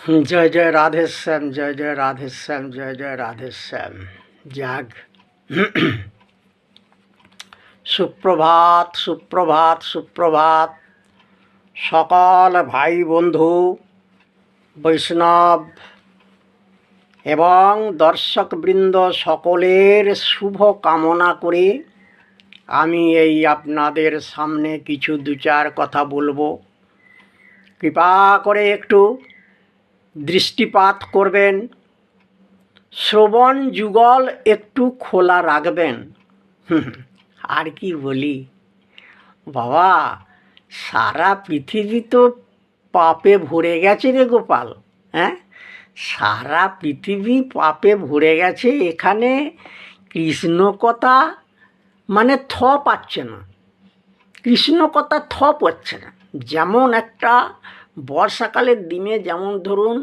জয় জয় রাধেশ্যাম, জয় জয় রাধেশ্যাম, জয় জয় রাধেশ্যাম। যাক, সুপ্রভাত সুপ্রভাত সুপ্রভাত সকল ভাই বন্ধু, বৈষ্ণব এবং দর্শকবৃন্দ সকলের শুভ কামনা করে আমি এই আপনাদের সামনে কিছু দু চার কথা বলবো। কৃপা করে একটু দৃষ্টিপাত করবেন, শ্রবণ যুগল একটু খোলা রাখবেন। আর কি বলি বাবা, সারা পৃথিবী তো পাপে ভরে গেছে রে গোপাল। হ্যাঁ, সারা পৃথিবী পাপে ভরে গেছে, এখানে কৃষ্ণ কথা মানে থ পাচ্ছে না, কৃষ্ণ কথা থ পাচ্ছে না। যেমন একটা বর্ষাকালের দিনে যেমন ধরুন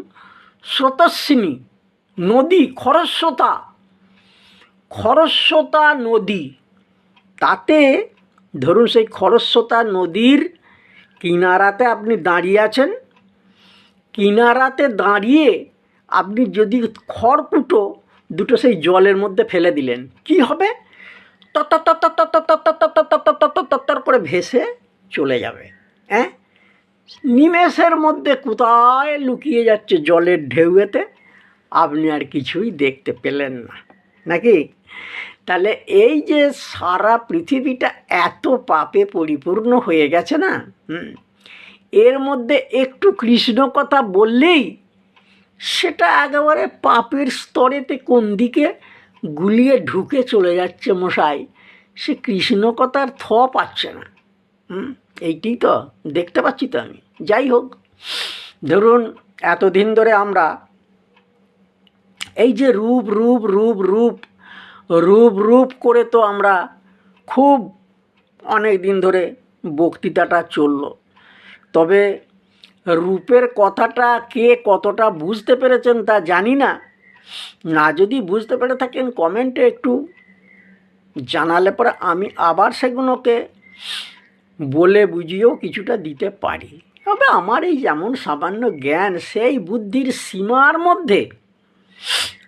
স্রোতস্বিনী নদী, খরস্রোতা নদী, তাতে ধরুন সেই খরস্রোতা নদীর কিনারাতে আপনি দাঁড়িয়ে আছেন, কিনারাতে দাঁড়িয়ে আপনি যদি খড়কুটো দুটো সেই জলের মধ্যে ফেলে দিলেন, কি হবে? তত্তর করে ভেসে চলে যাবে। হ্যাঁ, নিমেষের মধ্যে কোথায় লুকিয়ে যাচ্ছে জলের ঢেউয়েতে, আপনি আর কিছুই দেখতে পেলেন না, নাকি? তাহলে এই যে সারা পৃথিবীটা এত পাপে পরিপূর্ণ হয়ে গেছে না, এর মধ্যে একটু কৃষ্ণ কথা বললেই সেটা একেবারে পাপের স্তরেতে কোন দিকে গুলিয়ে ঢুকে চলে যাচ্ছে মশাই, সে কৃষ্ণ কথার থ পাচ্ছে না। এইটি তো দেখতে পাচ্ছি তো আমি। যাই হোক, ধরুন এতদিন ধরে আমরা এই যে রূপ রূপ রূপ রূপ রূপ রূপ করে তো আমরা খুব অনেক দিন ধরে বক্তৃতাটা চলল। তবে রূপের কথাটা কে কতটা বুঝতে পেরেছেন তা জানি না। না যদি বুঝতে পেরে থাকেন কমেন্টে একটু জানালে পরে আমি আবার সেগুলোকে বলে বুঝিয়েও কিছুটা দিতে পারি। তবে আমার এই যেমন সামান্য জ্ঞান, সেই বুদ্ধির সীমার মধ্যে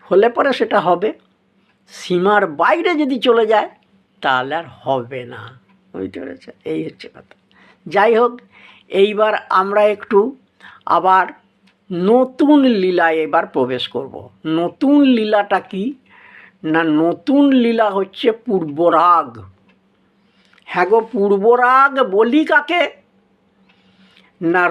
হলে পরে সেটা হবে, সীমার বাইরে যদি চলে যায় তাহলে আর হবে না। বুঝতে পেরেছে? এই হচ্ছে কথা। যাই হোক, এইবার আমরা একটু আবার নতুন লীলায় এবার প্রবেশ করব। নতুন লীলাটা কি না, নতুন লীলা হচ্ছে পূর্বরাগ। হ্যাঁ গো, পূর্বরাগ বলি কাকে না,